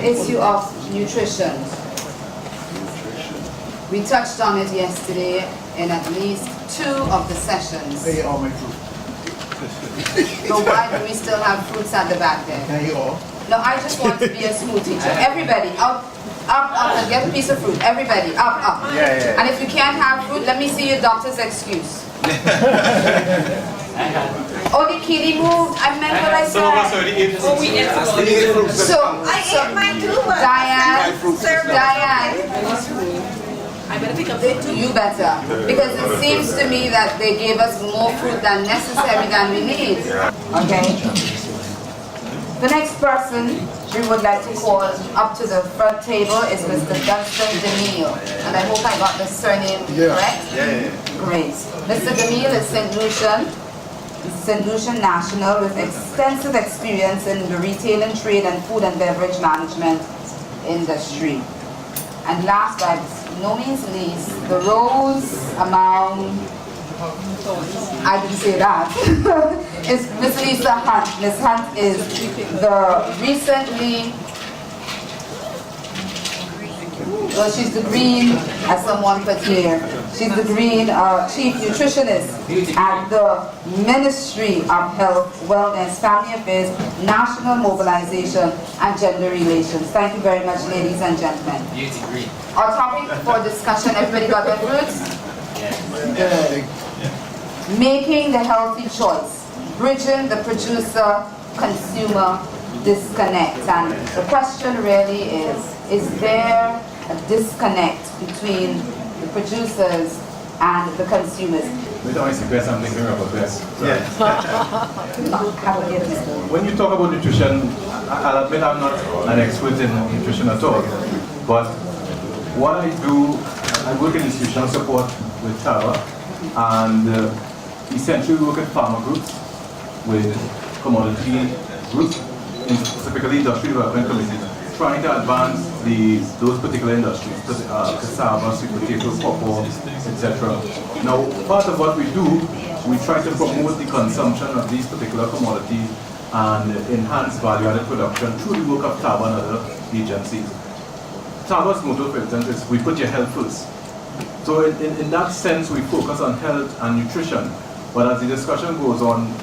the issue of nutrition. We touched on it yesterday in at least 2 of the sessions. Can you all make fruit? So why do we still have fruits at the back there? Can you all? No, I just want to be a school teacher. Everybody, up, and get a piece of fruit. Everybody, up. Yeah. And if you can't have fruit, let me see your doctor's excuse. Only Kitty moved. I meant what I said. Oh, we ate So, I ate mine too, but Diane, I better pick up the two. you better. Because it seems to me that they gave us more fruit than necessary than we need. Okay? The next person we would like to call up to the front table is Mr. Dunstan DeMille. And I hope I got the surname correct? Yeah. Great. Mr. DeMille is St. Lucian national with extensive experience in the retail and trade and food and beverage management industry. And last but no means least, the rose among, I didn't say that, is Miss Lisa Hunt. Miss Hunt is the recently, well, she's the green, as someone put here, she's the green chief nutritionist at the Ministry of Health, Wellness, Family Affairs, National Mobilization, and Gender Relations. Thank you very much, ladies and gentlemen. Our topic for discussion, everybody got their fruits? Good. Making the healthy choice, bridging the producer-consumer disconnect. And the question really is there a disconnect between the producers and the consumers? We don't express something very about this. When you talk about nutrition, I'll admit I'm not an expert in nutrition at all. But what I do, I work in institutional support with TABA, and essentially we work at farmer groups, with commodity groups, specifically industry development committees, trying to advance those particular industries, cassava, sweet potato, pawpaw, etc. Now, part of what we do, we try to promote the consumption of these particular commodities and enhance value-added production through the work of TABA and other agencies. TABA's motto, for instance, is we put your health first. So in that sense, we focus on health and nutrition. But as the discussion goes on,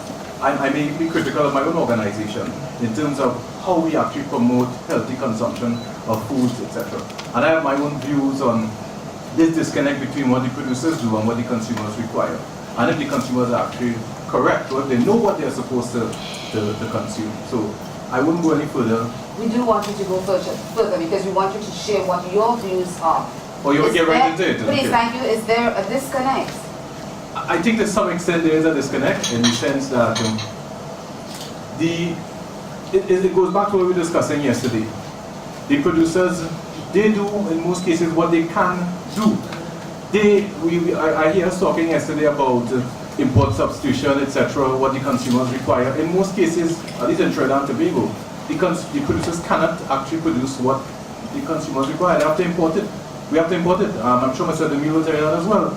I may be critical of my own organization in terms of how we actually promote healthy consumption of foods, etc. And I have my own views on this disconnect between what the producers do and what the consumers require. And if the consumers are actually correct, or if they know what they're supposed to consume. So I wouldn't go any further. We do want you to go further because we want you to share what your views are. Oh, you'll get right into it? Please, thank you. Is there a disconnect? I think to some extent there is a disconnect in the sense that it goes back to what we were discussing yesterday. The producers, they do in most cases what they can do. I hear us talking yesterday about import substitution, etc., what the consumers require. In most cases, at least in Trinidad and Tobago, the producers cannot actually produce what the consumers require. They have to import it. We have to import it. I'm sure Mr. DeMille will tell you that as well.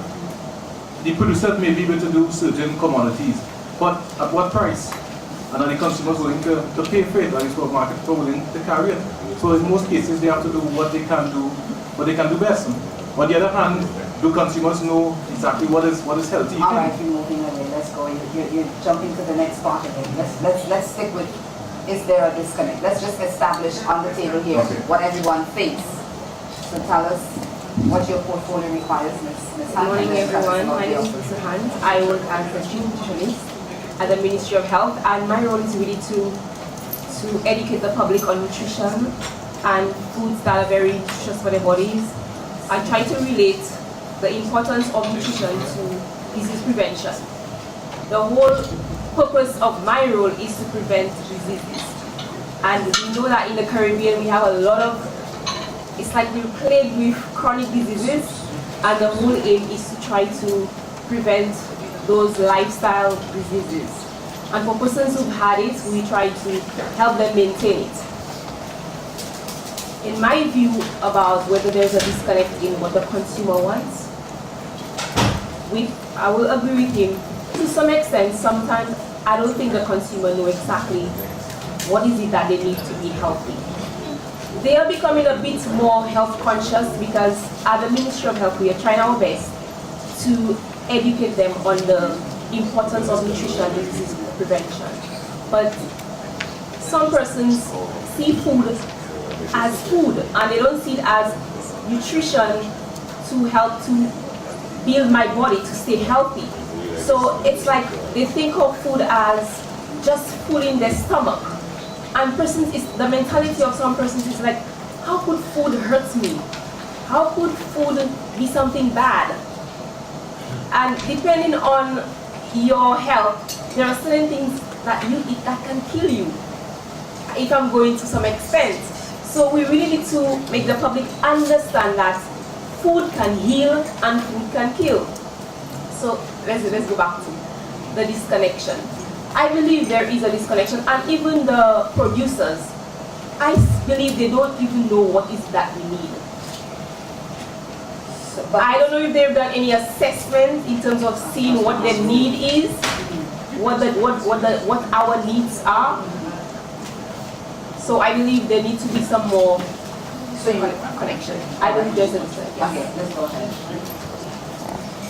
The producers may be able to do certain commodities, but at what price? And are the consumers willing to pay for it? Are the supermarkets willing to carry it? So in most cases, they have to do what they can do best. On the other hand, do consumers know exactly what is healthy? All right, you're moving away. Let's go. You're jumping to the next part of it. Let's stick with, is there a disconnect? Let's just establish on the table here what everyone thinks. So tell us what your portfolio requires, Ms. Good morning, everyone. My name is Mr. Hunt. I work as a chief nutritionist at the Ministry of Health, and my role is really to educate the public on nutrition and foods that are very nutritious for their bodies. I try to relate the importance of nutrition to disease prevention. The whole purpose of my role is to prevent diseases. And we know that in the Caribbean we have a lot of, it's like we're plagued with chronic diseases, and the whole aim is to try to prevent those lifestyle diseases. And for persons who've had it, we try to help them maintain it. In my view about whether there's a disconnect in what the consumer wants, I will agree with him. To some extent, sometimes I don't think the consumer knows exactly what is it that they need to be healthy. they are becoming a bit more health conscious because at the Ministry of Health we are trying our best to educate them on the importance of nutrition and disease prevention. But some persons see food as food and they don't see it as nutrition to help to build my body to stay healthy. So it's like they think of food as just food in their stomach. And the mentality of some persons is like, how could food hurt me? How could food be something bad? And depending on your health, there are certain things that you eat that can kill you, if I'm going to some extent. So we really need to make the public understand that food can heal and food can kill. So let's go back to the disconnection. I believe there is a disconnection, and even the producers, I believe they don't even know what is that we need. So, I don't know if they've done any assessment in terms of seeing what their need is, what our needs are. So I believe there needs to be some more connection. I believe there's a difference. Okay, let's go ahead.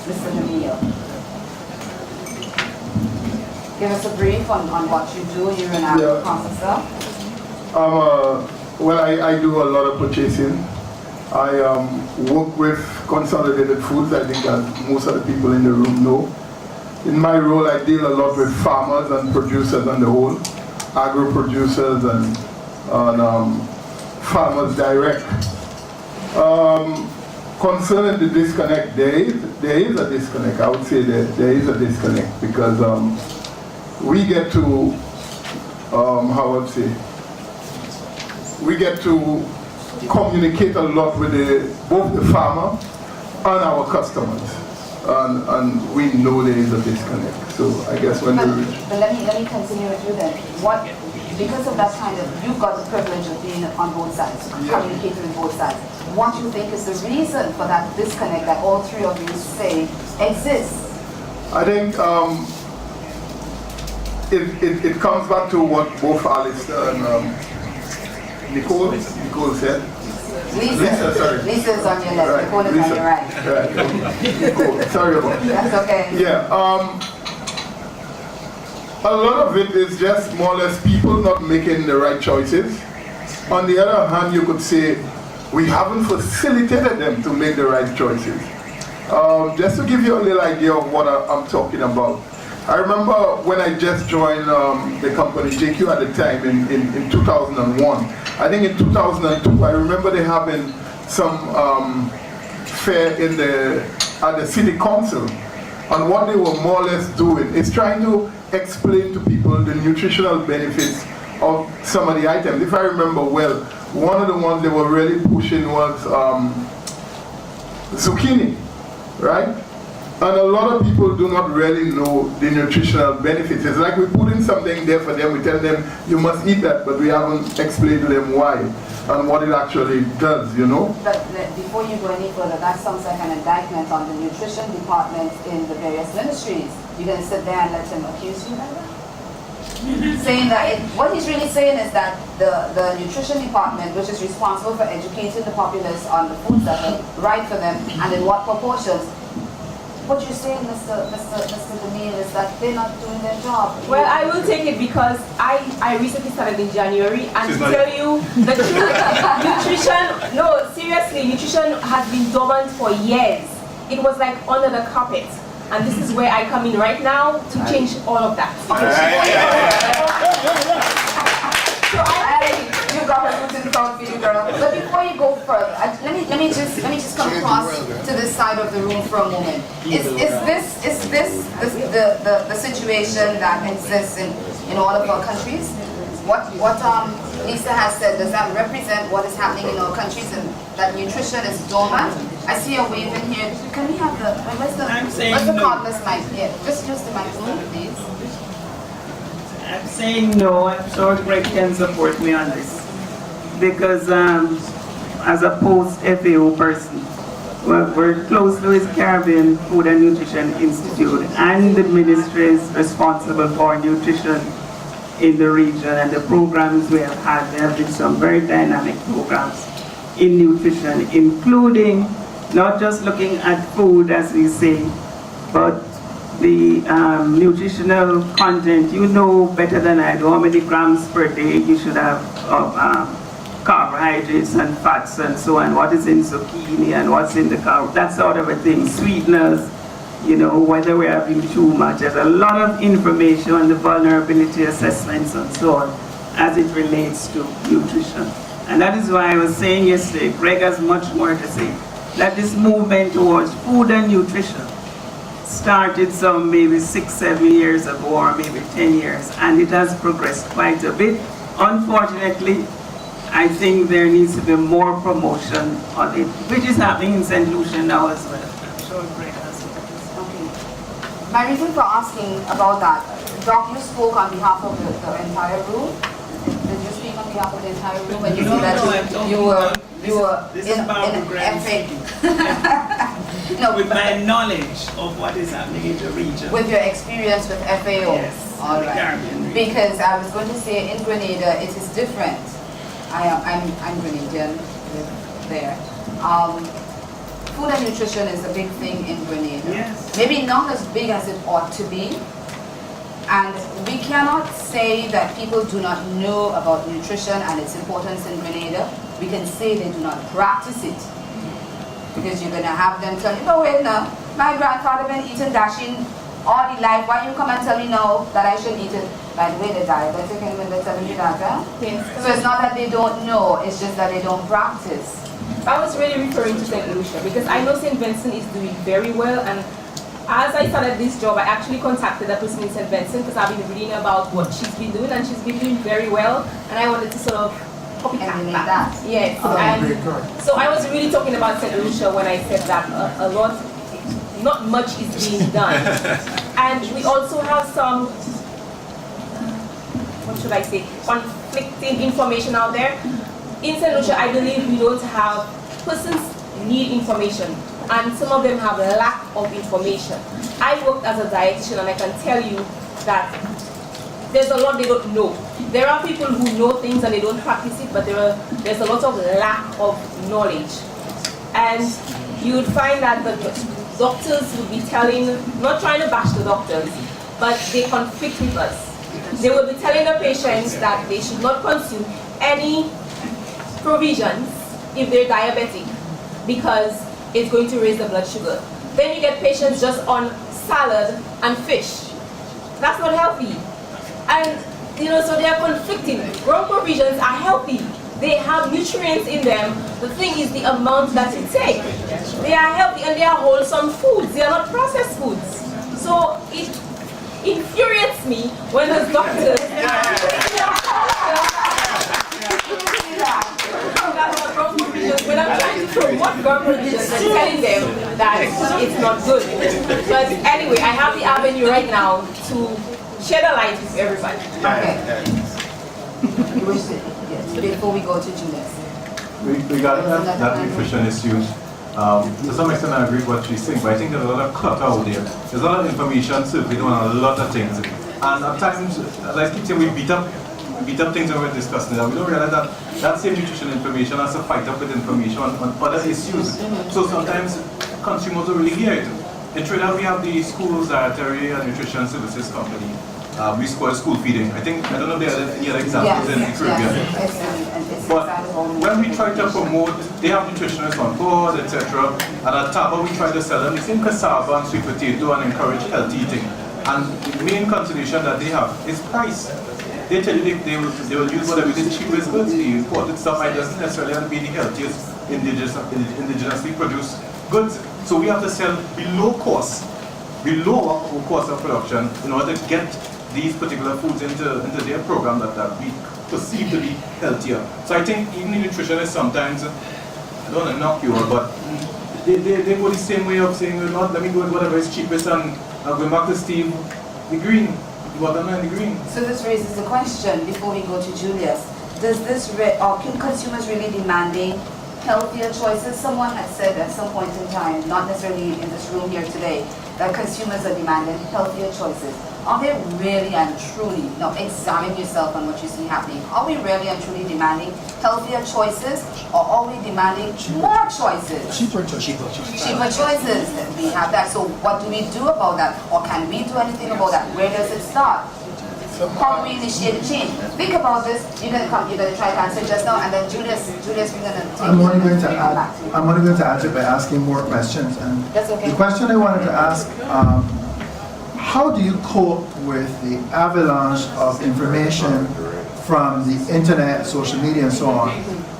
Mr. Namio. Give us a brief on what you do. You're an agri processor. Well, I do a lot of purchasing. I work with Consolidated Foods, I think as most of the people in the room know. In my role, I deal a lot with farmers and producers on the whole, agro-producers and farmers direct. Concerning the disconnect, there is a disconnect. I would say that there is a disconnect because we get to, how would I say, we get to communicate a lot with both the farmer and our customers, and we know there is a disconnect. So I guess when but let me continue with you then. Because of that kind of, you've got the privilege of being on both sides, communicating with both sides. What you think is the reason for that disconnect that all three of you say exists? I think it comes back to what both Alistair and Nicole said. Lisa, sorry. Lisa's on your left, Nicole is on your right. Right. Nicole, sorry about that. That's okay. Yeah. A lot of it is just more or less people not making the right choices. On the other hand, you could say we haven't facilitated them to make the right choices. Just to give you a little idea of what I'm talking about. I remember when I just joined the company, JQ at the time in 2001. I think in 2002, I remember they having some fair at the city council. And what they were more or less doing is trying to explain to people the nutritional benefits of some of the items. If I remember well, one of the ones they were really pushing was zucchini, right? And a lot of people do not really know the nutritional benefits. It's like we put in something there for them, we tell them you must eat that, but we haven't explained to them why and what it actually does, you know? But before you go any further, that sounds like an indictment on the nutrition department in the various ministries. You're going to sit there and let him accuse you like that? Saying that, what he's really saying is that the nutrition department, which is responsible for educating the populace on the foods that are right for them and in what proportions, what you're saying, Mr. Demille, is that they're not doing their job. Well, I will take it because I recently started in January, and to tell you the truth, nutrition, no, seriously, nutrition has been dormant for years. It was like under the carpet. And this is where I come in right now to change all of that. So you got her foot in front of you, girl. But before you go further, let me just come across to this side of the room for a moment. Is this the situation that exists in all of our countries? What Lisa has said, does that represent what is happening in our countries and that nutrition is dormant? I see a wave in here. Can we have where's the cordless mic? Yeah, just use the microphone, please. I'm saying no. I'm sure Greg can support me on this. Because as a post-FAO person, we're close to the Caribbean Food and Nutrition Institute, and the ministry is responsible for nutrition in the region, and the programs we have had, there have been some very dynamic programs in nutrition, including not just looking at food, as we say, but the nutritional content. You know better than I do how many grams per day you should have of carbohydrates and fats and so on, what is in zucchini and what's in the carb, that sort of a thing, sweeteners, you know, whether we're having too much. There's a lot of information on the vulnerability assessments and so on as it relates to nutrition. And that is why I was saying yesterday, Greg has much more to say, that this movement towards food and nutrition started some maybe 6-7 years ago, or maybe 10 years, and it has progressed quite a bit. Unfortunately, I think there needs to be more promotion on it, which is happening in St. Lucia now as well. I'm sure Greg has it. Okay. My reason for asking about that, Doc, you spoke on behalf of the entire room. Did you speak on behalf of the entire room when you said that you were in FA? No, with my knowledge of what is happening in the region. With your experience with FAO? Yes. All right. Caribbean region. Because I was going to say in Grenada it is different. I'm Grenadian there. Food and nutrition is a big thing in Grenada. Yes. Maybe not as big as it ought to be. And we cannot say that people do not know about nutrition and its importance in Grenada. We can say they do not practice it. Because you're going to have them tell you, no, wait, no, my grandfather been eating dashing all the life. Why you come and tell me now that I should eat it? By the way, they're diabetic and when they're telling you that, huh? Yes. So it's not that they don't know, it's just that they don't practice. I was really referring to St. Lucia because I know St. Vincent is doing very well, and as I started this job, I actually contacted a person in St. Vincent because I've been reading about what she's been doing, and she's been doing very well, and I wanted to sort of copycat Emulate that. that. Yes. And so I was really talking about St. Lucia when I said that not much is being done. And we also have some, what should I say, conflicting information out there. In St. Lucia, I believe we don't have, persons need information, and some of them have a lack of information. I worked as a dietitian, and I can tell you that there's a lot they don't know. There are people who know things and they don't practice it, but there's a lot of lack of knowledge. And you would find that the doctors would be telling, not trying to bash the doctors, but they conflict with us. They will be telling the patients that they should not consume any provisions if they're diabetic because it's going to raise the blood sugar. Then you get patients just on salad and fish. That's not healthy. And so they are conflicting. Raw provisions are healthy. They have nutrients in them. The thing is the amount that you take. They are healthy and they are wholesome foods. They are not processed foods. So it infuriates me when the doctors when I'm trying to promote raw provisions and telling them that it's not good. But anyway, I have the avenue right now to shed a light with everybody. Okay. You wish to, yes, before we go to Julius. Regarding that nutrition issue, to some extent I agree with what she's saying, but I think there's a lot of clutter out there. There's a lot of information circulating on a lot of things. And at times, as I keep saying, we beat up things when we're discussing it, and we don't realize that that same nutrition information has to fight up with information on other issues. So sometimes consumers don't really hear it. In Trinidad, we have the Schools Dietary and Nutrition Services Company. We call it school feeding. I don't know if there are any other examples in the Caribbean. But when we try to promote, they have nutritionists on board, etc. And at Taba, we try to sell them the same cassava and sweet potato and encourage healthy eating. And the main consideration that they have is price. They tell you they will use whatever is the cheapest goods. The imported stuff might doesn't necessarily be the healthiest indigenously produced goods. So we have to sell below cost our cost of production in order to get these particular foods into their program that we perceive to be healthier. So I think even the nutritionists sometimes, I don't want to knock you all, but they go the same way of saying, let me go with whatever is cheapest, and I'll go back to Steve, the green, the watermelon, the green. So this raises the question before we go to Julius. Does this, or can consumers really demanding healthier choices? Someone had said at some point in time, not necessarily in this room here today, that consumers are demanding healthier choices. are they really and truly, examine yourself on what you see happening. Are we really and truly demanding healthier choices, or are we demanding more choices? Cheaper choices. Cheaper choices. We have that. So what do we do about that? Or can we do anything about that? Where does it start? How do we initiate a change? Think about this. You're going to try to answer just now, and then Julius, we're going to take I'm only going to take you add. back to. I'm only going to answer by asking more questions. And That's okay. the question I wanted to ask: how do you cope with the avalanche of information from the internet, social media, and so on,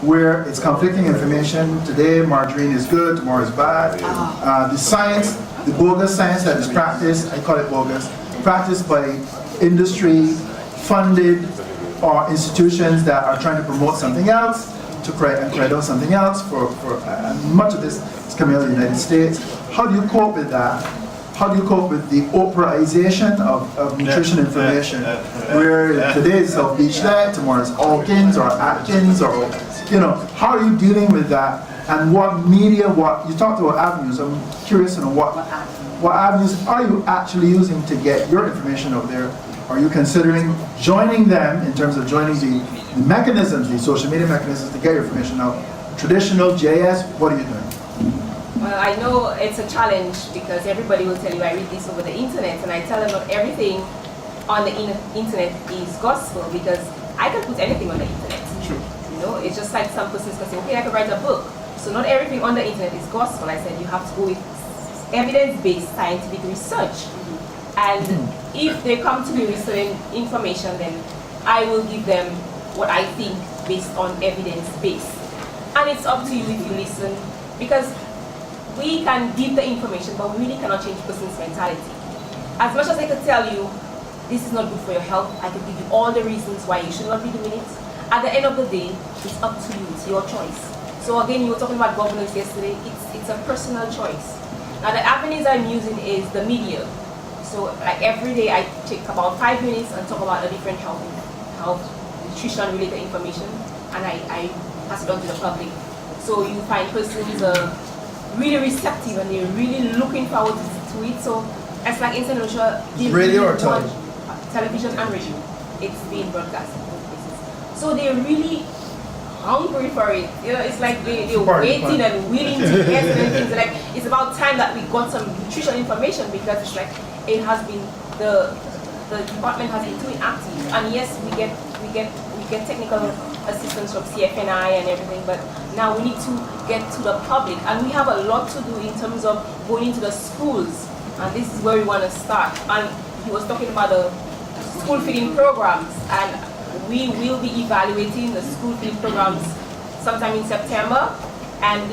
where it's conflicting information? Today, margarine is good. Tomorrow is bad. The science, the bogus science that is practiced, I call it bogus, practiced by industry-funded or institutions that are trying to promote something else, to create out something else. And much of this is coming out of the United States. How do you cope with that? How do you cope with the Oprahization of nutrition information, where today is South Beach Light, tomorrow is Alkins or Atkins, or how are you dealing with that? And what media? You talked about avenues. I'm curious to know what avenues are you actually using to get your information out there? Are you considering joining them in terms of joining the mechanisms, the social media mechanisms to get your information out? Traditional, JS, what are you doing? Well, I know it's a challenge because everybody will tell you I read this over the internet, and I tell them not everything on the internet is gospel, because I can put anything on the internet. True. It's just like some persons can say, okay, I can write a book. So not everything on the internet is gospel. I said you have to go with evidence-based scientific research. And if they come to me with certain information, then I will give them what I think based on evidence-based. And it's up to you if you listen, because we can give the information, but we really cannot change a person's mentality. As much as I could tell you, this is not good for your health, I could give you all the reasons why you should not be doing it. At the end of the day, it's up to you, it's your choice. So again, you were talking about governance yesterday, it's a personal choice. Now the avenues I'm using is the media. So like every day I take about 5 minutes and talk about a different health nutrition related information, and I pass it on to the public. So you find persons really receptive and they're really looking forward to it. So it's like in St. Lucia, Radio or television? Television and radio. It's being broadcast. So they're really hungry for it. It's like they're waiting and willing to get certain things. Like it's about time that we got some nutrition information, because it's like it has been the department has been too inactive. And yes, we get technical assistance from CFNI and everything, but now we need to get to the public, and we have a lot to do in terms of going into the schools, and this is where we want to start. And he was talking about the school feeding programs, and we will be evaluating the school feeding programs sometime in September, and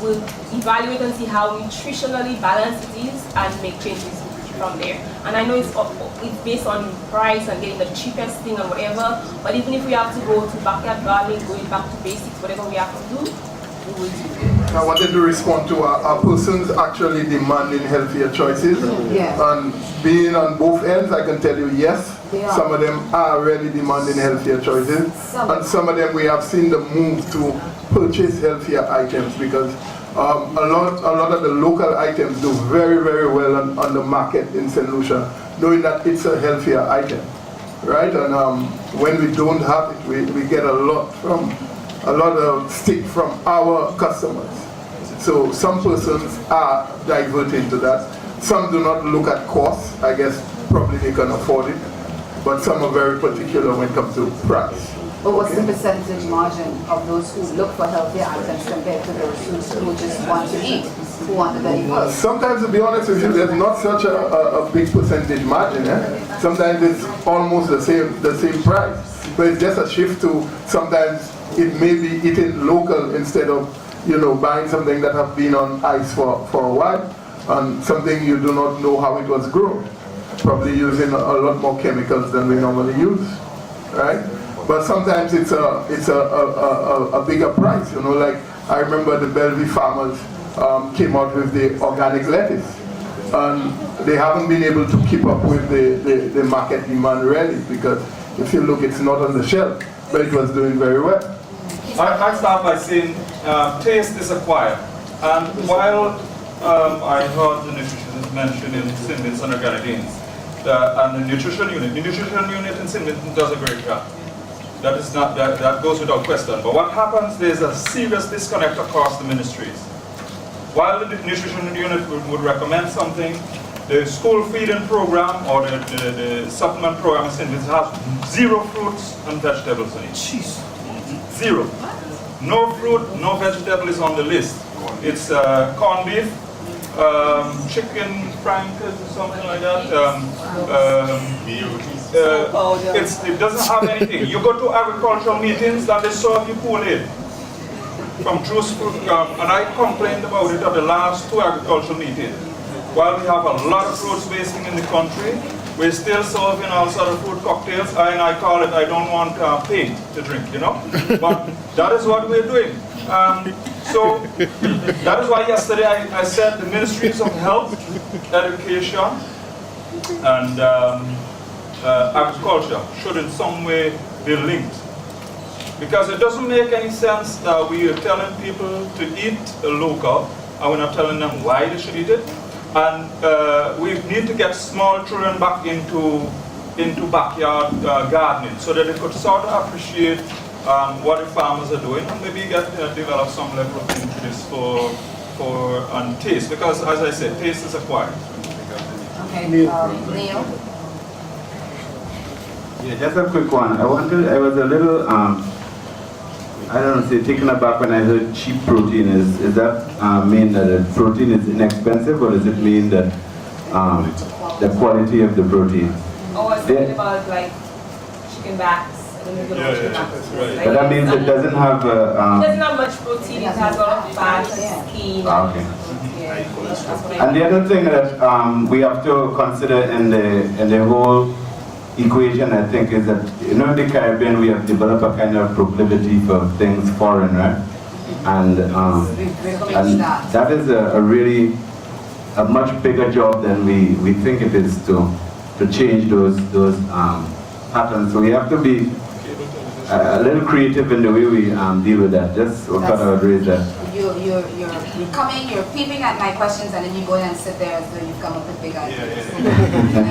we'll evaluate and see how nutritionally balanced it is and make changes from there. And I know it's based on price and getting the cheapest thing and whatever, but even if we have to go to backyard gardening, going back to basics, whatever we have to do, we will do. I wanted to respond to our persons actually demanding healthier choices. Yes. And being on both ends, I can tell you yes, They are. some of them are really demanding healthier choices. And some of them we have seen the move to purchase healthier items, because a lot of the local items do very, very well on the market in St. Lucia, knowing that it's a healthier item, right? And when we don't have it, we get a lot of stick from our customers. So some persons are diverting to that. Some do not look at cost. I guess probably they can afford it, but some are very particular when it comes to price. But what's the percentage margin of those who look for healthier items compared to those who just want to eat, who want the very first? Sometimes, to be honest with you, there's not such a big percentage margin. Sometimes it's almost the same price, but it's just a shift to sometimes it may be eaten local instead of buying something that have been on ice for a while, and something you do not know how it was grown, probably using a lot more chemicals than we normally use, right? But sometimes it's a bigger price, like I remember the Bellevue farmers came out with the organic lettuce, and they haven't been able to keep up with the market demand really, because if you look, it's not on the shelf, but it was doing very well. I start by saying taste is acquired, and while I heard the nutritionist mentioning St. Vincent and Grenadines, and the nutrition unit. The nutrition unit in St. Vincent does a great job. That is not that goes without question. But what happens? There's a serious disconnect across the ministries. While the nutrition unit would recommend something, the school feeding program or the supplement program in St. Vincent has 0 fruits and vegetables in it. Jeez. 0. No fruit, no vegetable is on the list. It's corned beef, chicken frankers or something like that. It doesn't have anything. You go to agricultural meetings and they serve you Kool-Aid from juice fruit, and I complained about it at the last 2 agricultural meetings. While we have a lot of fruits wasting in the country, we're still serving all sort of fruit cocktails, and I call it, I don't want paint to drink, you know? But that is what we're doing. So that is why yesterday I said the ministries of health, education, and agriculture should in some way be linked. Because it doesn't make any sense that we are telling people to eat local, and we're not telling them why they should eat it. And we need to get small children back into backyard gardening so that they could sort of appreciate what the farmers are doing and maybe develop some level of interest for taste. Because as I said, taste is acquired. Okay, Neil? Yeah, just a quick one. I was a little, I don't know, say taken aback when I heard cheap protein. Is that mean that the protein is inexpensive, or does it mean that the quality of the protein? Oh, I was thinking about like chicken backs. Right. But that means it doesn't have It doesn't have much protein, it has a lot of fat, skin. Okay. Yeah, that's what I And the other thing that we have to consider in the whole equation, I think, is that, you know, in the Caribbean we have developed a kind of proclivity for things foreign, right? And that is a really a much bigger job than we think it is to change those patterns. So we have to be a little creative in the way we deal with that. Just what kind of raise that. You're coming, you're peeping at my questions, and then you go in and sit there as though you've come up with big ideas.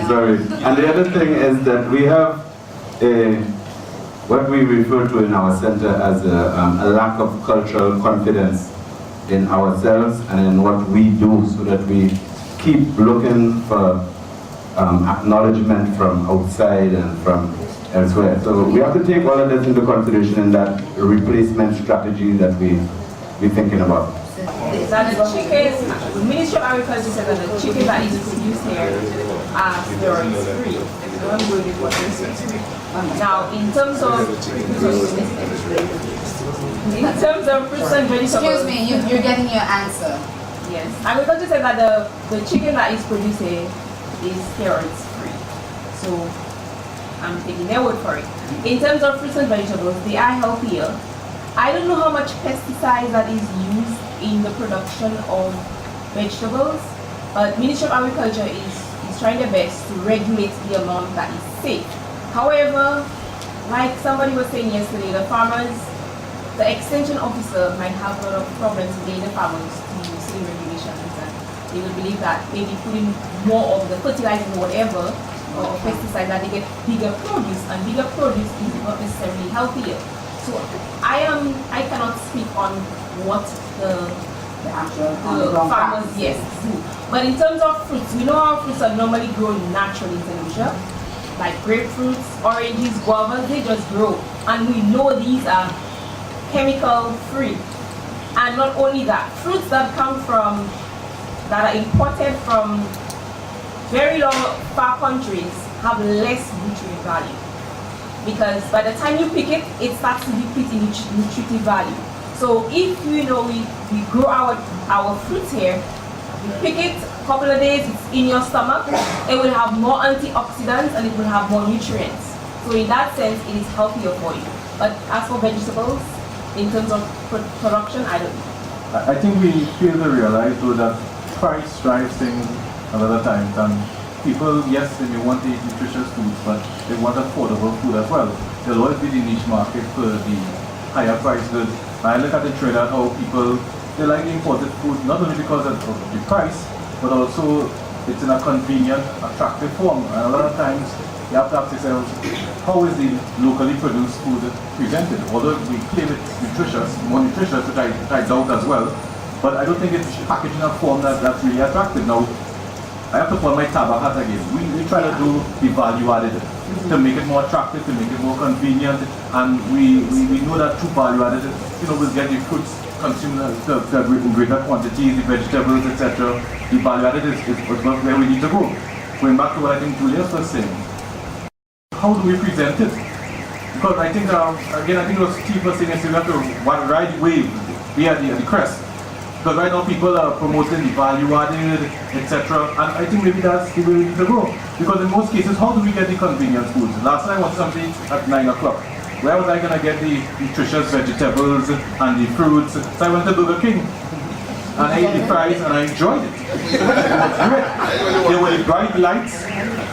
Sorry. And the other thing is that we have what we refer to in our center as a lack of cultural confidence in ourselves and in what we do, so that we keep looking for acknowledgement from outside and from elsewhere. So we have to take all of this into consideration in that replacement strategy that we're thinking about. That the chicken, the Ministry of Agriculture said that the chicken that is produced here are steroid-free. Now, in terms of fruits and vegetables. Excuse me, you're getting your answer. Yes, agriculture said that the chicken that is produced here is steroids-free. So I'm taking their word for it. In terms of fruits and vegetables, they are healthier. I don't know how much pesticide that is used in the production of vegetables, but Ministry of Agriculture is trying their best to regulate the amount that is safe. However, like somebody was saying yesterday, the extension officer might have a lot of problems getting the farmers to use certain regulations, and they will believe that maybe putting more of the fertilizers or whatever, or pesticide, that they get bigger produce, and bigger produce is not necessarily healthier. So I cannot speak on what the farmers do. But in terms of fruits, we know how fruits are normally grown naturally in St. Lucia, like grapefruits, oranges, guavas, they just grow. And we know these are chemical free. And not only that, fruits that are imported from very far countries have less nutrient value. Because by the time you pick it, it starts to deplete in nutritive value. So if we grow our fruits here, you pick it, a couple of days, it's in your stomach, it will have more antioxidants and it will have more nutrients. So in that sense, it is healthier for you. But as for vegetables, in terms of production, I don't know. I think we fail to realize though that price drives things a lot of times, and people, yes, they may want to eat nutritious foods, but they want affordable food as well. There'll always be the niche market for the higher price goods. I look at the trade at how people, they like imported food, not only because of the price, but also it's in a convenient, attractive form. And a lot of times you have to ask yourself, how is the locally produced food presented? Although we claim it's nutritious, more nutritious, which I doubt as well, but I don't think it's packaged in a form that's really attractive. Now, I have to put my tabak hat again. We try to do the value added to make it more attractive, to make it more convenient, and we know that through value added, we'll get the fruits consumed in greater quantities, the vegetables, etc. The value added is where we need to go. Going back to what I think Julius was saying, how do we present it? Because I think, again, I think what Steve was saying is we have to ride the wave, be at the crest. Because right now people are promoting the value added, etc. And I think maybe that's the way we need to go. Because in most cases, how do we get the convenient foods? Last time I wanted something at 9 o'clock. Where was I going to get the nutritious vegetables and the fruits? So I went to Burger King. And I ate the fries and I enjoyed it. It was great. There were the bright lights,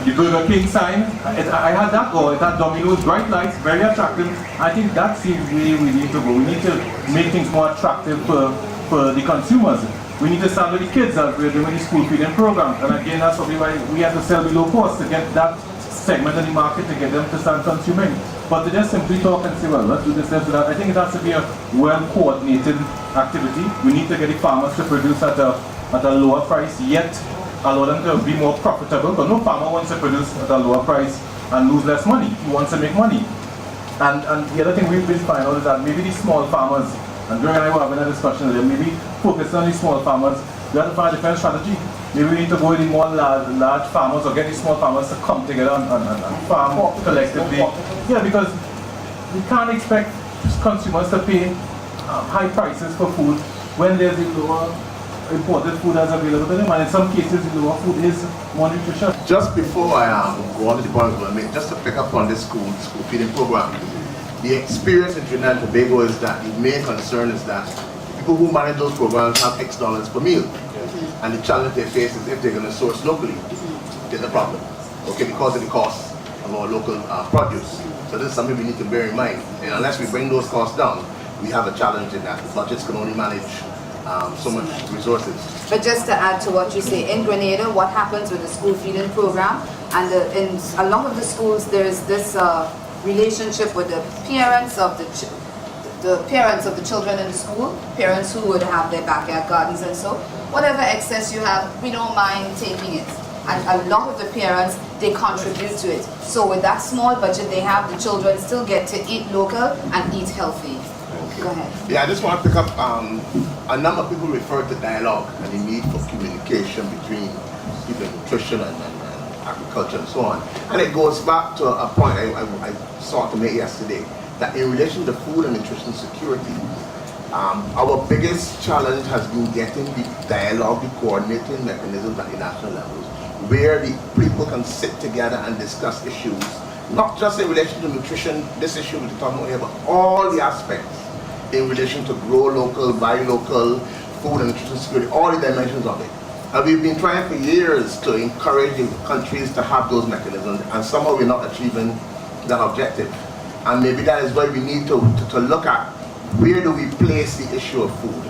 the Burger King sign. I had that, or it had Domino's, bright lights, very attractive. I think that's the way we need to go. We need to make things more attractive for the consumers. We need to stand with the kids as we're doing the school feeding program. And again, that's probably why we have to sell below cost to get that segment of the market, to get them to start consuming. But to just simply talk and say, well, let's do this, let's do that, I think it has to be a well-coordinated activity. We need to get the farmers to produce at a lower price, yet allow them to be more profitable. But no farmer wants to produce at a lower price and lose less money. He wants to make money. And the other thing we've been finding out is that maybe these small farmers, and Greg and I were having a discussion earlier, maybe focus on these small farmers. We have to find a different strategy. Maybe we need to go with the more large farmers, or get these small farmers to come together and farm collectively. Yeah, because we can't expect consumers to pay high prices for food when there's a lower imported food that's available to them, and in some cases the lower food is more nutritious. Just before I go on to the point I'm going to make, just to pick up on this school feeding program, the experience in Trinidad and Tobago is that the main concern is that people who manage those programs have X dollars per meal. And the challenge they face is if they're going to source locally, there's a problem. Okay, because of the cost of our local produce. So this is something we need to bear in mind. And unless we bring those costs down, we have a challenge in that budgets can only manage so much resources. But just to add to what you say, in Grenada, what happens with the school feeding program, and in a lot of the schools, there is this relationship with the parents of the children in the school, parents who would have their backyard gardens, and so whatever excess you have, we don't mind taking it. And a lot of the parents, they contribute to it. So with that small budget they have, the children still get to eat local and eat healthy. Go ahead. Yeah, I just want to pick up, a number of people refer to dialogue and the need for communication between people, nutrition and agriculture and so on. And it goes back to a point I sought to make yesterday, that in relation to food and nutrition security, our biggest challenge has been getting the dialogue, the coordinating mechanisms at the national levels, where the people can sit together and discuss issues, not just in relation to nutrition, this issue we're talking about here, but all the aspects in relation to grow local, buy local, food and nutrition security, all the dimensions of it. And we've been trying for years to encourage the countries to have those mechanisms, and somehow we're not achieving that objective. And maybe that is why we need to look at where do we place the issue of food,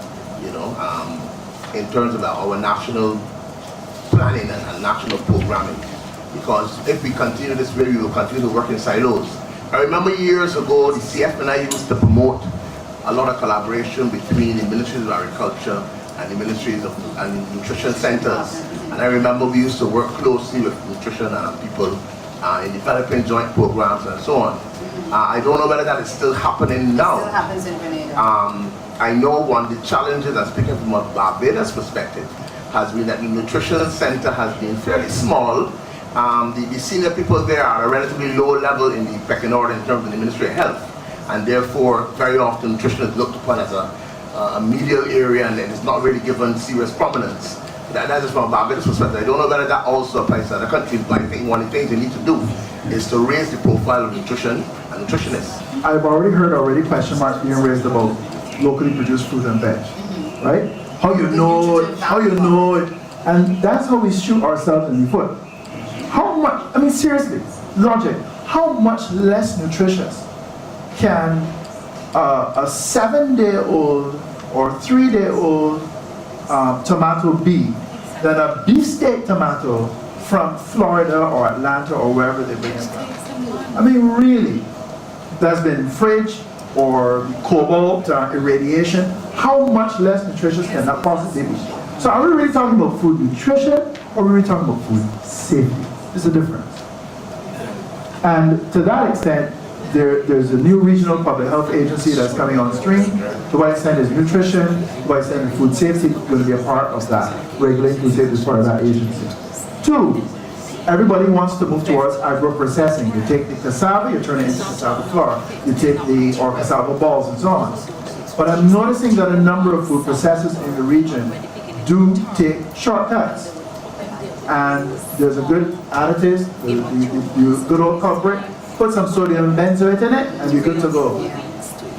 in terms of our national planning and national programming. Because if we continue this way, we will continue to work in silos. I remember years ago, the CFNI used to promote a lot of collaboration between the Ministries of Agriculture and the Ministries of and Nutrition Centers. And I remember we used to work closely with nutrition people in developing joint programs and so on. I don't know whether that is still happening now. It still happens in Grenada. I know one of the challenges, I'm speaking from a Barbados perspective, has been that the nutrition center has been fairly small. The senior people there are a relatively low level in the pecking order in terms of the Ministry of Health. And therefore, very often nutrition is looked upon as a medial area, and it's not really given serious prominence. That is from a Barbados perspective. I don't know whether that also applies to other countries, but I think one of the things they need to do is to raise the profile of nutrition and nutritionists. I've already heard question marks being raised about locally produced fruit and veg, right? How you know it, and that's how we shoot ourselves in the foot. How much, I mean seriously, logic, how much less nutritious can a 7-day-old or 3-day-old tomato be than a beefsteak tomato from Florida or Atlanta or wherever they bring it from. I mean, really, that's been fridge or cobalt irradiation. How much less nutritious can that possibly be? So are we really talking about food nutrition or are we really talking about food safety? There's a difference. And to that extent, there's a new regional public health agency that's coming on stream. To what extent is nutrition, to what extent is food safety going to be a part of that? Regulating food safety is part of that agency. 2, everybody wants to move towards agro-processing. You take the cassava, you turn it into cassava flour. You take or cassava balls and so on. But I'm noticing that a number of food processors in the region do take shortcuts. And there's a good additive, the good old culprit, put some sodium benzoate in it, and you're good to go.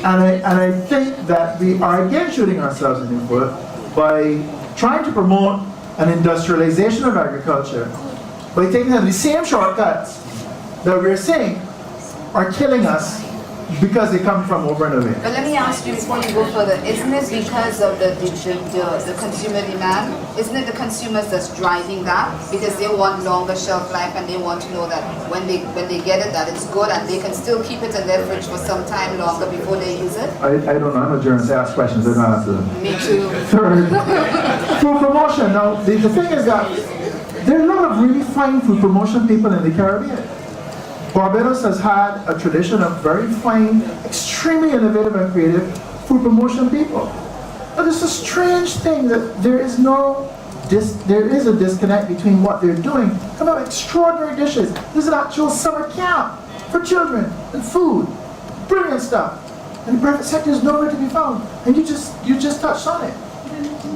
And I think that we are again shooting ourselves in the foot by trying to promote an industrialization of agriculture by taking the same shortcuts that we're saying are killing us because they come from over and away. But let me ask you before you go further, isn't it because of the consumer demand? Isn't it the consumers that's driving that? Because they want longer shelf life and they want to know that when they get it, that it's good and they can still keep it in their fridge for some time longer before they use it? I don't know, I'm a journalist, I ask questions, I don't answer them. Me too. Third, food promotion. Now, the thing is that there are a lot of really fine food promotion people in the Caribbean. Barbados has had a tradition of very fine, extremely innovative and creative food promotion people. But it's a strange thing that there is a disconnect between what they're doing. Come out extraordinary dishes. There's an actual summer camp for children and food. Brilliant stuff. And the private sector is nowhere to be found. And you just touched on it.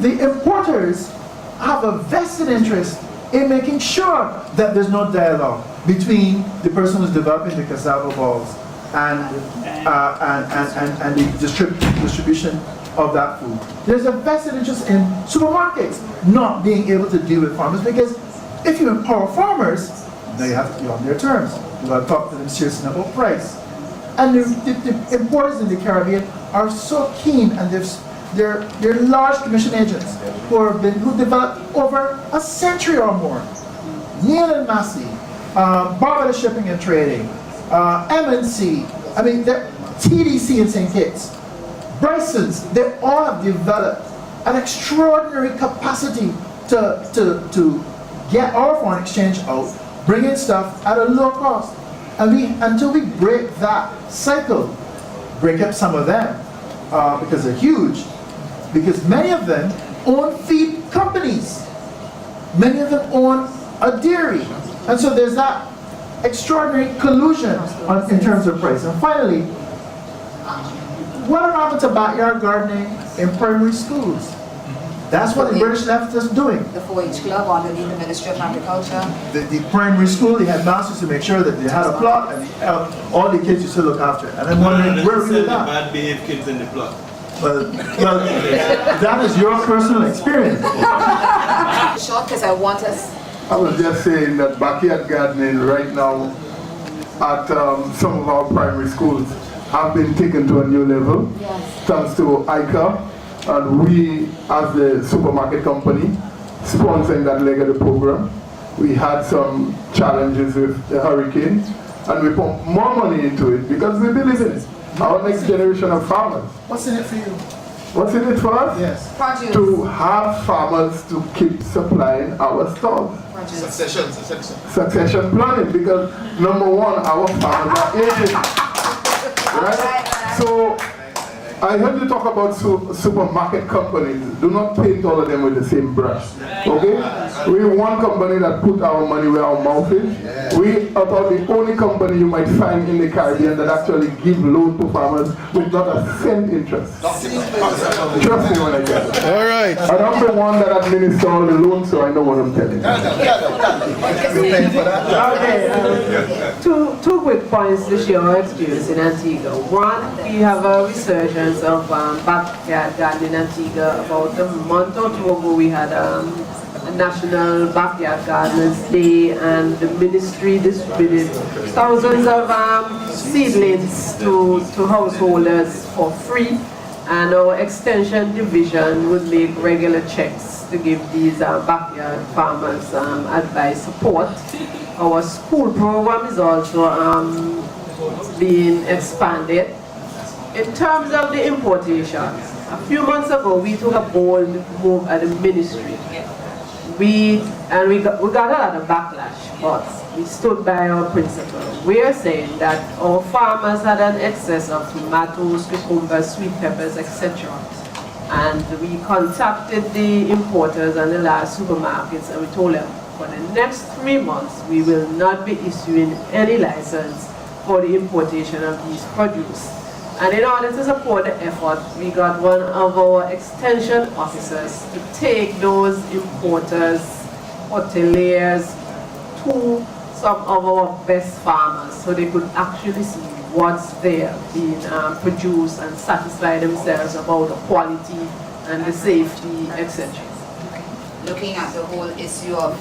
The importers have a vested interest in making sure that there's no dialogue between the person who's developing the cassava balls and the distribution of that food. There's a vested interest in supermarkets not being able to deal with farmers, because if you empower farmers, now you have to be on their terms. You got to talk to them seriously about price. And the importers in the Caribbean are so keen, and they're large commission agents who developed over a century or more. Neil and Massey, Barbados Shipping and Trading, MNC, I mean, TDC in St. Kitts, Bryson's, they all have developed an extraordinary capacity to get our foreign exchange out, bring in stuff at a low cost. And until we break that cycle, break up some of them, because they're huge, because many of them own feed companies. Many of them own a dairy. And so there's that extraordinary collusion in terms of price. And finally, what happened to backyard gardening in primary schools? That's what the British left us doing. The 4-H club underneath the Ministry of Agriculture. The primary school, they had masters to make sure that they had a plot and all the kids used to look after it. And I'm wondering, where are we with that? Bad behaved kids in the plot. Well, that is your personal experience. Short, because I want us. I was just saying that backyard gardening right now at some of our primary schools have been taken to a new level, yes, thanks to ICA, and we as the supermarket company sponsoring that leg of the program. We had some challenges with the hurricane, and we put more money into it because we believe in it. Our next generation of farmers. What's in it for you? What's in it for us? Yes. Produce. To have farmers to keep supplying our stores. Succession planning, because number one, our farmers are aging. Right? So I heard you talk about supermarket companies. Do not paint all of them with the same brush. Okay? We one company that put our money where our mouth is. We are about the only company you might find in the Caribbean that actually give loan to farmers with not a cent interest. Trust me when I tell you. All right. And I'm the one that administers all the loans, so I know what I'm telling you. Okay, two quick points to share our experience in Antigua. One, we have a resurgence of backyard gardening in Antigua. About a month or two ago, we had a National Backyard Gardeners Day, and the ministry distributed thousands of seedlings to householders for free. And our extension division would make regular checks to give these backyard farmers advice, support. Our school program is also being expanded. In terms of the importations, a few months ago we took a bold move at the ministry. We got a lot of backlash, but we stood by our principle. We are saying that our farmers had an excess of tomatoes, cucumbers, sweet peppers, etc. And we contacted the importers and the large supermarkets and we told them for the next 3 months we will not be issuing any license for the importation of these produce. And in order to support the effort, we got one of our extension officers to take those importers, hoteliers, to some of our best farmers so they could actually see what's there being produced and satisfy themselves about the quality and the safety, etc. Looking at the whole issue of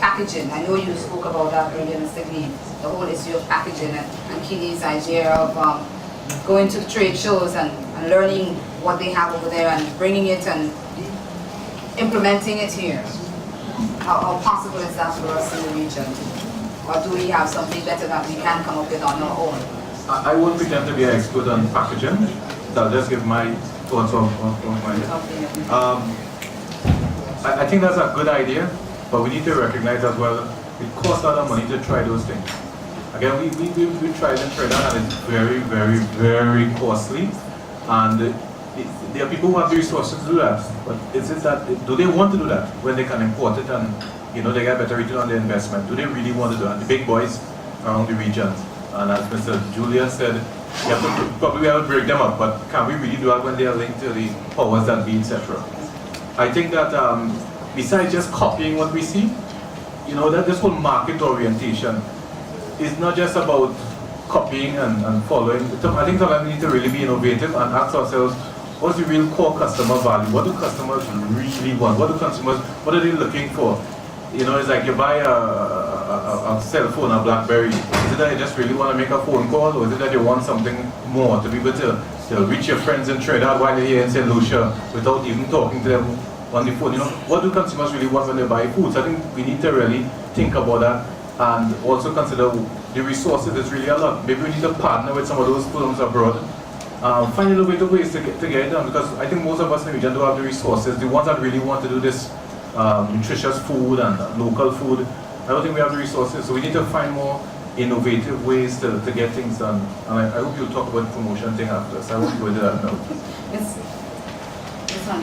packaging, I know you spoke about that earlier, Mr. Green, the whole issue of packaging and Keely's idea of going to trade shows and learning what they have over there and bringing it and implementing it here. How possible is that for us in the region? Or do we have something better that we can come up with on our own? I won't pretend to be an expert on packaging, so I'll just give my thoughts on mine. I think that's a good idea, but we need to recognize as well, it costs a lot of money to try those things. Again, we tried and tried that, and it's very, very, very costly. And there are people who have the resources to do that, but is it that, do they want to do that when they can import it and they get better return on their investment? Do they really want to do that? The big boys around the regions, and as Mr. Julian said, you have to probably have to break them up, but can we really do that when they are linked to the powers that be, etc.? I think that besides just copying what we see, that this whole market orientation is not just about copying and following. I think sometimes we need to really be innovative and ask ourselves, what's the real core customer value? What do customers really want? What are they looking for? It's like you buy a cell phone, a BlackBerry. Is it that you just really want to make a phone call, or is it that you want something more to be able to reach your friends in Trinidad while they're here in St. Lucia without even talking to them on the phone? What do consumers really want when they buy food? So I think we need to really think about that and also consider the resources. Is really a lot. Maybe we need to partner with some of those firms abroad. Find innovative ways to get it done, because I think most of us in the region do have the resources. The ones that really want to do this nutritious food and local food, I don't think we have the resources. So we need to find more innovative ways to get things done. And I hope you'll talk about the promotion thing after, so I won't go into that now. Yes. I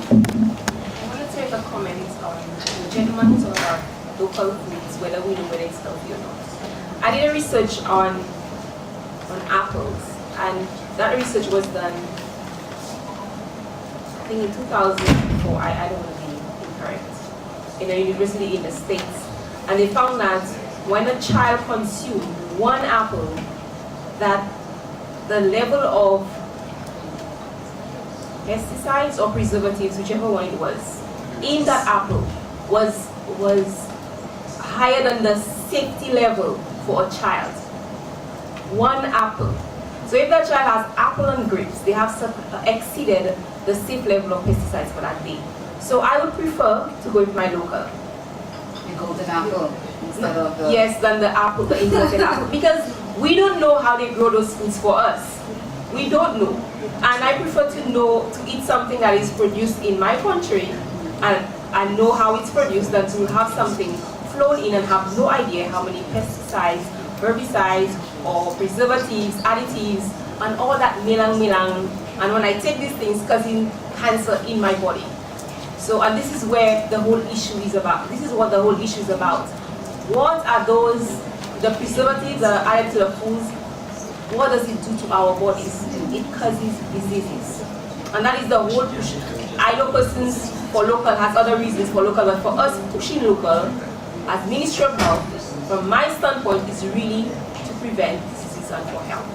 want to take a comment on the gentleman talking about local foods, whether we know whether it's healthy or not. I did a research on apples, and that research was done, I think in 2004, I don't want to be incorrect, in a university in the States. And they found that when a child consumed one apple, that the level of pesticides or preservatives, whichever one it was, in that apple was higher than the safety level for a child. One apple. So if that child has apple and grapes, they have exceeded the safe level of pesticides for that day. So I would prefer to go with my local. You go with an apple instead of the... Yes, than the apple, the imported apple. Because we don't know how they grow those foods for us. We don't know. And I prefer to eat something that is produced in my country and know how it's produced than to have something flown in and have no idea how many pesticides, herbicides, or preservatives, additives, and all that milang. And when I take these things, causing cancer in my body. So, and this is where the whole issue is about. This is what the whole issue is about. What are the preservatives that are added to the foods? What does it do to our bodies? It causes diseases. And that is the whole push. I know persons for local has other reasons for local, but for us pushing local, as Ministry of Health, from my standpoint, is really to prevent diseases and for health.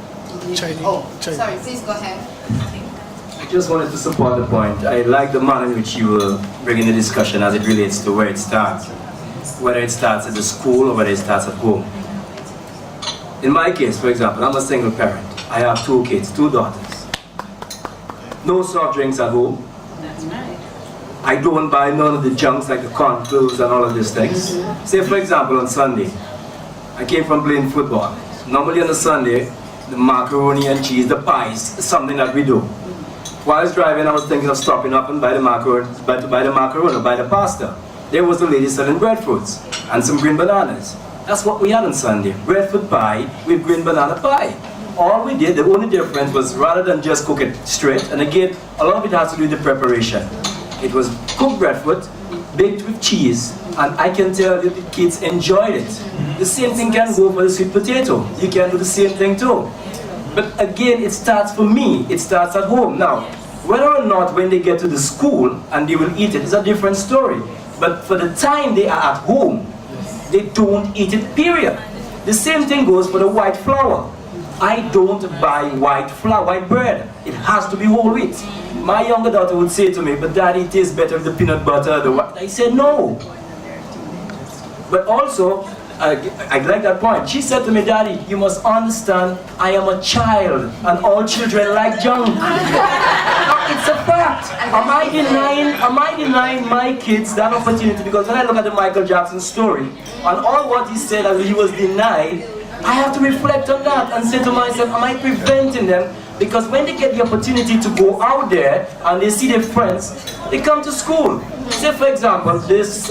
Sorry, please go ahead. I just wanted to support the point. I like the manner in which you were bringing the discussion as it relates to where it starts. Whether it starts at the school or whether it starts at home. In my case, for example, I'm a single parent. I have 2 kids, 2 daughters. No soft drinks at home. That's right. I don't buy none of the junks like the cornflakes and all of these things. Say for example on Sunday, I came from playing football. Normally on a Sunday, the macaroni and cheese, the pies, is something that we do. While I was driving, I was thinking of stopping up and buy the macaroni, or buy the pasta. There was a lady selling breadfruits and some green bananas. That's what we had on Sunday, breadfruit pie with green banana pie. All we did, the only difference was rather than just cook it straight, and again, a lot of it has to do with the preparation. It was cooked breadfruit, baked with cheese, and I can tell you the kids enjoyed it. The same thing can go for the sweet potato. You can do the same thing too. But again, it starts for me, it starts at home. Now, whether or not when they get to the school and they will eat it is a different story. But for the time they are at home, they don't eat it, period. The same thing goes for the white flour. I don't buy white bread. It has to be whole wheat. My younger daughter would say to me, but Daddy, it tastes better with the peanut butter. I said no. But also, I like that point. She said to me, Daddy, you must understand, I am a child, and all children like junk. It's a fact. Am I denying my kids that opportunity? Because when I look at the Michael Jackson story, and all what he said as he was denied, I have to reflect on that and say to myself, am I preventing them? Because when they get the opportunity to go out there and they see their friends, they come to school. Say for example, this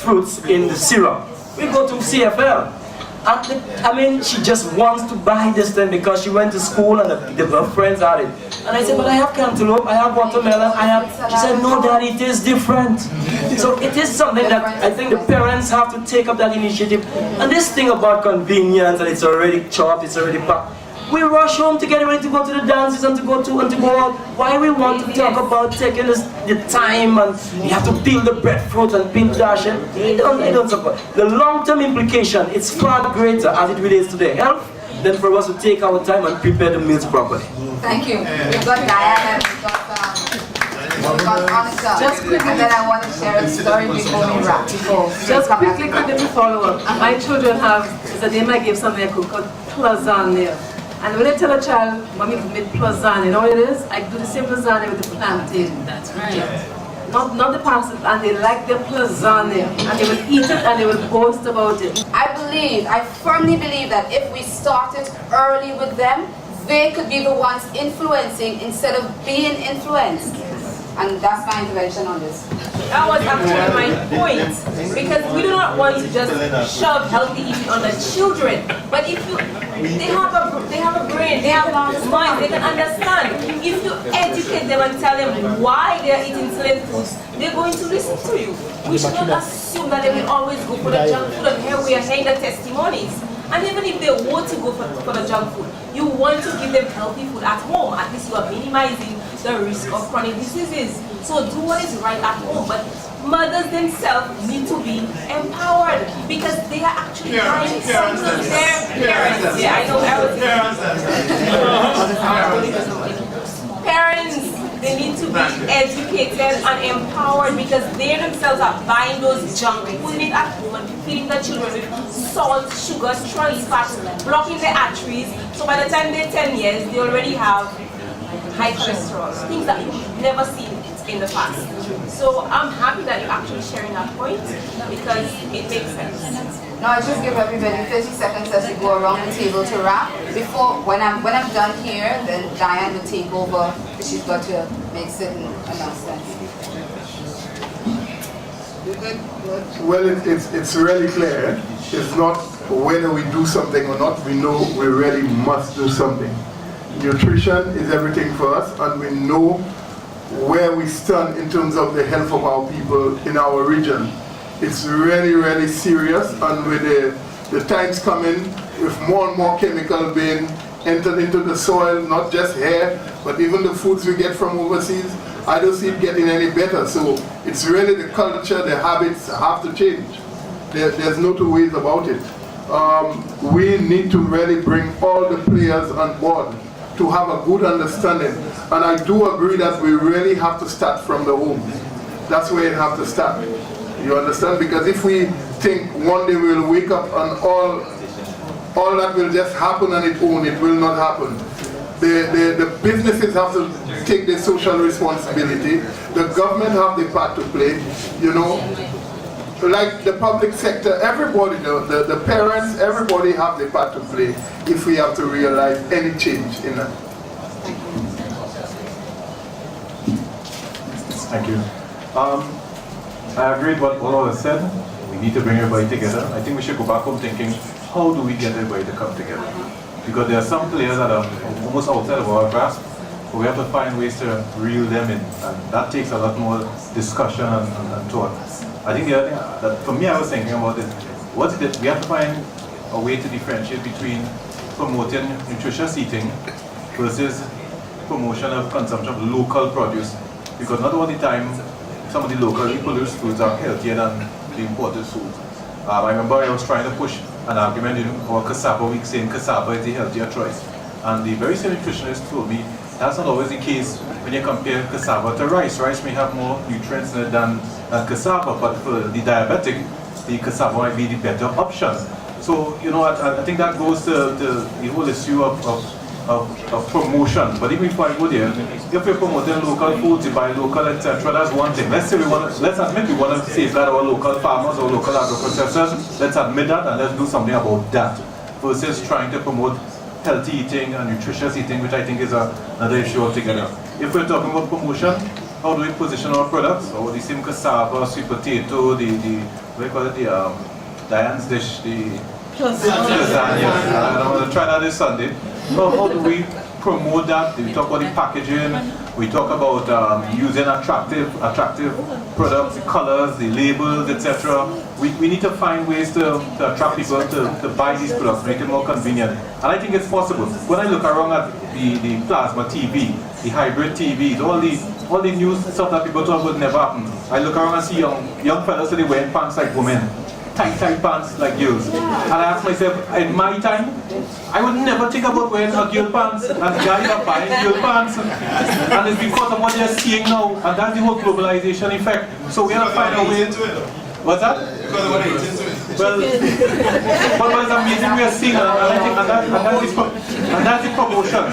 fruits in the syrup. We go to CFL. And she just wants to buy this thing because she went to school and her friends had it. And I said, but I have cantaloupe, I have watermelon, she said, no Daddy, it is different. So it is something that I think the parents have to take up that initiative. And this thing about convenience, and it's already chopped, it's already packed. We rush home to get ready to go to the dances and to go out. Why we want to talk about taking the time and you have to peel the breadfruit and peel dash it? I don't support. The long-term implication is far greater as it relates to their health than for us to take our time and prepare the meals properly. Thank you. We've got Diana, we've got Anika. Just quickly, and then I want to share a story before we wrap. Just quickly, to follow up. My children have, the name I give something I cook called lasagna. And when I tell a child, Mommy made lasagna, you know what it is? I do the same lasagna with the plantain. That's right. Not the pasta, and they like their lasagna. And they will eat it and they will boast about it. I firmly believe that if we started early with them, they could be the ones influencing instead of being influenced. And that's my intervention on this. That was actually my point, because we do not want to just shove healthy eating on the children. But if they have a brain, they have a mind, they can understand. If you educate them and tell them why they are eating certain foods, they're going to listen to you. We should not assume that they will always go for the junk food, and here we are hearing the testimonies. And even if they want to go for the junk food, you want to give them healthy food at home. At least you are minimizing the risk of chronic diseases. So do what is right at home. But mothers themselves need to be empowered because they are actually buying something to their parents. Yeah, I know parents, they need to be educated and empowered because they themselves are buying those junk, putting it at home and feeding the children with salt, sugar, trans fats, blocking their arteries. So by the time they're 10 years, they already have high cholesterol, things that you've never seen in the past. So I'm happy that you're actually sharing that point because it makes sense. Now I just give everybody 30 seconds as we go around the table to wrap. Before, when I'm done here, then Diane will take over because she's got to make certain announcements. Well, it's really clear. It's not whether we do something or not. We know we really must do something. Nutrition is everything for us, and we know where we stand in terms of the health of our people in our region. It's really, really serious, and with the times coming, with more and more chemical being entered into the soil, not just here, but even the foods we get from overseas, I don't see it getting any better. So it's really the culture, the habits have to change. There's no two ways about it. We need to really bring all the players on board to have a good understanding. And I do agree that we really have to start from the home. That's where it has to start. You understand? Because if we think one day we'll wake up and all that will just happen on its own, it will not happen. The businesses have to take their social responsibility. The government have the part to play. You know, like the public sector, everybody, the parents, everybody have the part to play if we have to realize any change in that. Thank you. I agree with what all of us said. We need to bring everybody together. I think we should go back home thinking, how do we get everybody to come together? Because there are some players that are almost outside of our grasp, but we have to find ways to reel them in. And that takes a lot more discussion and thought. I think the other thing that for me I was thinking about is, what's it, we have to find a way to differentiate between promoting nutritious eating versus promotion of consumption of local produce. Because not all the time some of the locally produced foods are healthier than the imported foods. I remember I was trying to push an argument in our cassava week saying cassava is the healthier choice. And the very same nutritionist told me that's not always the case when you compare cassava to rice. Rice may have more nutrients in it than cassava, but for the diabetic, the cassava might be the better option. So, you know, I think that goes to the whole issue of promotion. But even if I go there, if we're promoting local foods, you buy local, etc., that's one thing. Let's say let's admit we want to safeguard our local farmers or local agro-processors. Let's admit that and let's do something about that. Versus trying to promote healthy eating and nutritious eating, which I think is another issue altogether. If we're talking about promotion, how do we position our products? Or the same cassava, sweet potato, what do you call it, the Diane's dish, the lasagna. I'm going to try that this Sunday. How do we promote that? We talk about the packaging, we talk about using attractive products, the colors, the labels, etc. We need to find ways to attract people to buy these products, make it more convenient. And I think it's possible. When I look around at the plasma TV, the hybrid TVs, all the new stuff that people thought would never happen. I look around and see young fellas today wearing pants like women. Tight pants like girls. And I ask myself, in my time, I would never think about wearing a girl pants, and guys are buying girl pants. And it's because of what they're seeing now, and that's the whole globalization effect. So we have to find a way. What's that? Well, but it's amazing we are seeing, and that's the promotion.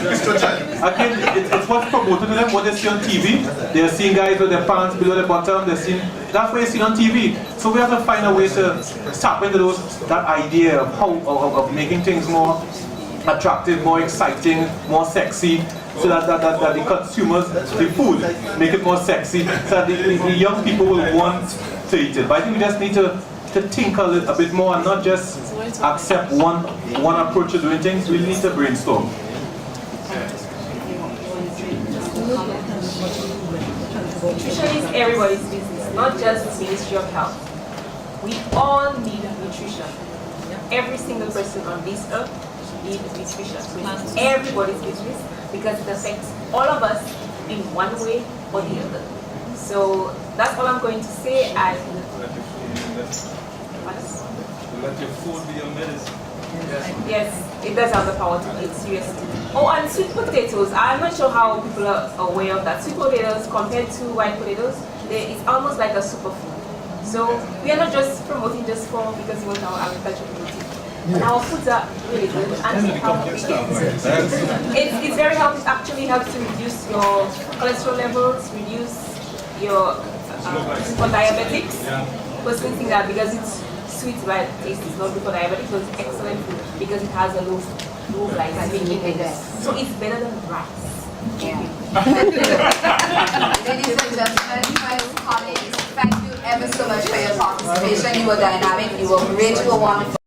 Again, it's what's promoted to them, what they see on TV. They're seeing guys with their pants below their bottom, that's what you see on TV. So we have to find a way to tap into that idea of making things more attractive, more exciting, more sexy, so that the consumers, the food, make it more sexy, so that the young people will want to eat it. But I think we just need to think a bit more and not just accept one approach to doing things. We need to brainstorm. Nutrition is everybody's business, not just the Ministry of Health. We all need nutrition. Every single person on this earth needs nutrition. So it's everybody's business because it affects all of us in one way or the other. So that's all I'm going to say. And let your food be your medicine. yes, it does have the power to eat seriously. Oh, and sweet potatoes. I'm not sure how people are aware of that. Sweet potatoes compared to white potatoes, it's almost like a superfood. So we are not just promoting just because we want our agriculture promoted. Yeah. Our foods are really good and it's very healthy. It actually helps to reduce your cholesterol levels, reduce your for diabetics. Personally think that because it's sweet by taste, it's not good for diabetics, so it's excellent food because it has a low glycemic index. So it's better than rice. Yeah. Ladies and gentlemen, friends, colleagues, thank you ever so much for your participation. You were dynamic, you were great, you were wonderful.